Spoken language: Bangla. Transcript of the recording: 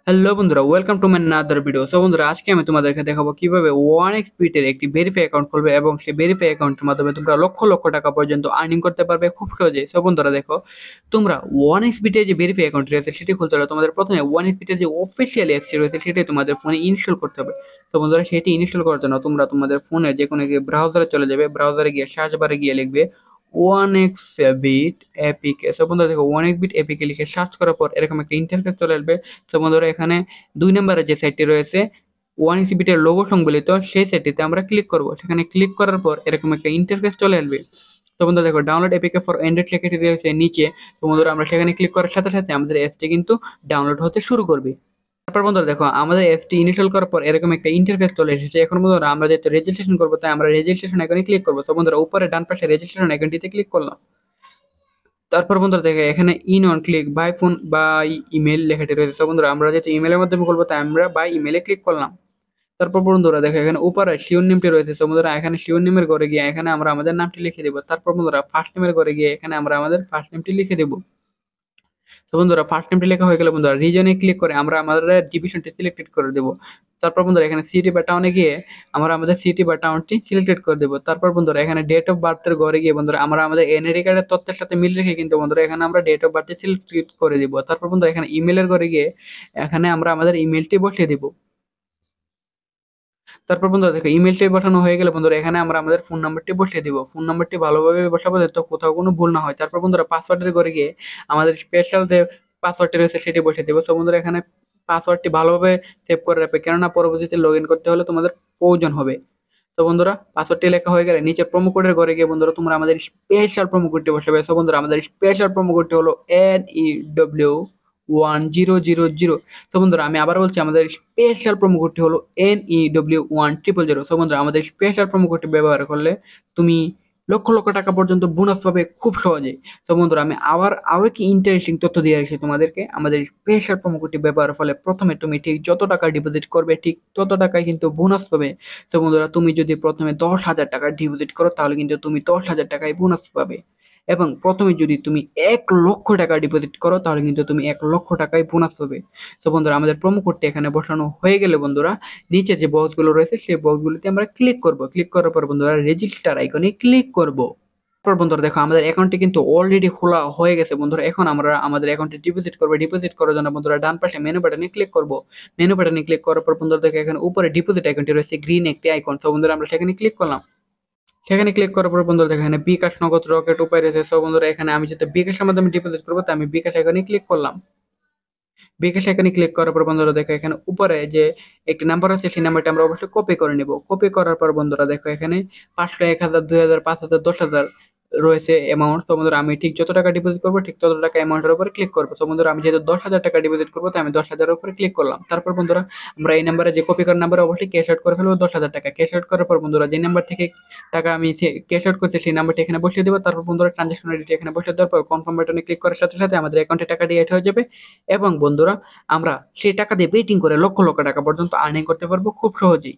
হ্যালো বন্ধুরা, welcome to my another video. So বন্ধুরা, আজকে আমি তোমাদেরকে দেখাবো কিভাবে 1x এর একটি ভেরিফাই অ্যাকাউন্ট খুলবে এবং সেই ভেরিফাই অ্যাকাউন্টের মাধ্যমে তোমরা লক্ষ লক্ষ টাকা পর্যন্ত আর্নিং করতে পারবে খুব সহজে। সো বন্ধুরা দেখো, তোমরা 1x এর যে ভেরিফাই অ্যাকাউন্ট রয়েছে সেটি খুলতে হলে তোমাদের প্রথমে 1x এর যে অফিসিয়াল অ্যাপসটি রয়েছে সেটি তোমাদের ফোনে ইনস্টল করতে হবে। তো বন্ধুরা, সেটি ইনস্টল করার জন্য তোমরা তোমাদের ফোনে যে কোনো ব্রাউজারে চলে যাবে, ব্রাউজারে গিয়ে সার্চ বারে গিয়ে লিখবে 1xbit এপিকে। সো বন্ধুরা দেখো, 1xbit এপিকে লিখে সার্চ করার পর এরকম একটা ইন্টারফেস চলে আসবে। তো বন্ধুরা, এখানে 2 নম্বরে যে সাইটটি রয়েছে 1xbit এর লোগো সংবলিত, সেই সাইটটিতে আমরা ক্লিক করব। সেখানে ক্লিক করার পর এরকম একটা ইন্টারফেস চলে আসবে। তো বন্ধুরা দেখো, ডাউনলোড এপিকে ফর অ্যান্ড্রয়েড লেখাটি রয়েছে নিচে। তো বন্ধুরা, আমরা সেখানে ক্লিক করার সাথে সাথে আমাদের অ্যাপসটি কিন্তু ডাউনলোড হতে শুরু করবে। তারপর বন্ধুরা দেখো, আমাদের অ্যাপসটি ইনস্টল করার পর এরকম একটা ইন্টারফেস চলে এসেছে। এখন বন্ধুরা, আমরা যেহেতু রেজিস্ট্রেশন করবো তাই আমরা রেজিস্ট্রেশন আইকনে ক্লিক করবো। তো বন্ধুরা, উপরে ডান পাশে রেজিস্ট্রেশন আইকনটিতে ক্লিক করলাম। তারপর বন্ধুরা দেখে এখানে in on click by phone by email লেখাটি রয়েছে। তো বন্ধুরা, আমরা যেহেতু ইমেলের মাধ্যমে করবো তাই আমরা বাই ইমেলে ক্লিক করলাম। তারপর বন্ধুরা দেখো, এখানে উপরে শিওর নেমটি রয়েছে। তো বন্ধুরা, এখানে শিওর নেমের ঘরে গিয়ে এখানে আমরা আমাদের নামটি লিখে দেবো। তারপর বন্ধুরা, ফার্স্ট নেমের ঘরে গিয়ে এখানে আমরা আমাদের ফার্স্ট নেমটি লিখে দেবো। তো বন্ধুরা, ফার্স্ট নেমটি লেখা হয়ে গেলে বন্ধুরা, রিজনে ক্লিক করে আমরা আমাদের ডিভিশনটি সিলেক্টেড করে দেবো। তারপর বন্ধুরা, এখানে সিটি বা টাউনে গিয়ে আমরা আমাদের সিটি বা টাউনটি সিলেক্টেড করে দেবো। তারপর বন্ধুরা, এখানে ডেট অফ বার্থের ঘরে গিয়ে বন্ধুরা আমরা আমাদের এনআইডি কার্ডের তথ্যের সাথে মিল রেখে কিন্তু বন্ধুরা এখানে আমরা ডেট অফ বার্থটি সিলেক্ট করে দিব। তারপর বন্ধুরা, এখানে ইমেলের ঘরে গিয়ে এখানে আমরা আমাদের ইমেলটি বসিয়ে দিব। তারপর বন্ধুরা দেখো, ইমেলটি পাঠানো হয়ে গেলে বন্ধুরা এখানে আমরা আমাদের ফোন নাম্বারটি বসিয়ে দিব। ফোন নাম্বারটি ভালোভাবে বসাবো যাতে কোথাও কোনো ভুল না হয়। তারপর বন্ধুরা, পাসওয়ার্ডের ঘরে গিয়ে আমাদের স্পেশাল যে পাসওয়ার্ডটি রয়েছে সেটি বসিয়ে দেবো। তো বন্ধুরা, এখানে পাসওয়ার্ডটি ভালোভাবে সেভ করে রাখবে, কেননা পরবর্তীতে লগ ইন করতে হলে তোমাদের প্রয়োজন হবে। তো বন্ধুরা, পাসওয়ার্ডটি লেখা হয়ে গেলে নিচে প্রোমো কোডের ঘরে গিয়ে বন্ধুরা তোমরা আমাদের স্পেশাল প্রোমো কোডটি বসাবে। তো বন্ধুরা, আমাদের স্পেশাল প্রোমো কোডটি হলো NEW1000। তো বন্ধুরা, আমি আবার বলছি, আমাদের স্পেশাল প্রোমো কোডটি হলো NEW1000। তো বন্ধুরা, আমাদের স্পেশাল প্রোমো কোডটি ব্যবহার করলে তুমি লক্ষ লক্ষ টাকা পর্যন্ত বোনাস পাবে খুব সহজে। তো বন্ধুরা, আমি আরো কি ইন্টারেস্টিং তথ্য দিয়ে রাখছি তোমাদেরকে। আমাদের স্পেশাল প্রোমো কোডটি ব্যবহারের ফলে প্রথমে তুমি ঠিক যত টাকা ডিপোজিট করবে ঠিক তত টাকায় কিন্তু বোনাস পাবে। তো বন্ধুরা, তুমি যদি প্রথমে 10,000 টাকা ডিপোজিট করো তাহলে কিন্তু তুমি 10,000 টাকায় বোনাস পাবে। এবং প্রথমে যদি তুমি 1,00,000 টাকা ডিপোজিট করো তাহলে কিন্তু তুমি 1,00,000 টাকায় বোনাস পাবে। তো বন্ধুরা, আমাদের প্রোমো কোডটি এখানে বসানো হয়ে গেলে বন্ধুরা, নিচে যে বক্সগুলো রয়েছে সেই বক্সগুলিতে আমরা ক্লিক করব। ক্লিক করার পর বন্ধুরা, রেজিস্টার আইকনে ক্লিক করব। তারপর বন্ধুরা দেখো, আমাদের অ্যাকাউন্টটি কিন্তু অলরেডি খোলা হয়ে গেছে বন্ধুরা। এখন আমরা আমাদের অ্যাকাউন্টে ডিপোজিট করবো। ডিপোজিট করার জন্য বন্ধুরা ডান পাশে মেনু বাটনে ক্লিক করব। মেনু বাটনে ক্লিক করার পর বন্ধুরা দেখো, এখানে উপরে ডিপোজিট আইকনটি রয়েছে, গ্রিন একটি আইকন। তো বন্ধুরা, আমরা সেখানে ক্লিক করলাম। সেখানে ক্লিক করার পর বন্ধুরা দেখো, এখানে বিকাশ, নগদ, রকেট, উপায় রয়েছে। সো বন্ধুরা, এখানে আমি যেহেতু বিকাশের মাধ্যমে ডিপোজিট করবো তাই আমি বিকাশ আইকনে ক্লিক করলাম। বিকাশ আইকনে ক্লিক করার পর বন্ধুরা দেখো, এখানে উপরে যে একটি নাম্বার আছে সেই নাম্বারটা আমরা অবশ্যই কপি করে নেব। কপি করার পর বন্ধুরা দেখো, এখানে 500, 1,000, 2,000, 5,000, 10,000 রয়েছে অ্যামাউন্ট। তো বন্ধুরা, আমি ঠিক যত টাকা ডিপোজিট করবো ঠিক তত টাকা অ্যামাউন্টের উপরে ক্লিক করবো। তো বন্ধুরা, আমি যেহেতু 10,000 টাকা ডিপোজিট করবো তাই আমি 10,000 এর উপরে ক্লিক করলাম। তারপর বন্ধুরা, আমরা এই নাম্বারে যে কপি করার নাম্বারে অবশ্যই ক্যাশ আউট করে ফেলবো 10,000 টাকা। ক্যাশ আউট করার পর বন্ধুরা, যে নাম্বার থেকে টাকা আমি ক্যাশ আউট করছি সেই নাম্বারটি এখানে বসিয়ে দেবো। তারপর বন্ধুরা, ট্রানজাকশন আইডিটি এখানে বসিয়ে দেওয়ার পর কনফার্ম বাটনে ক্লিক করার সাথে সাথে আমাদের অ্যাকাউন্টে টাকাটি অ্যাড হয়ে যাবে। এবং বন্ধুরা, আমরা সেই টাকা দিয়ে বেটিং করে লক্ষ লক্ষ টাকা পর্যন্ত আর্নিং করতে পারবো খুব সহজেই।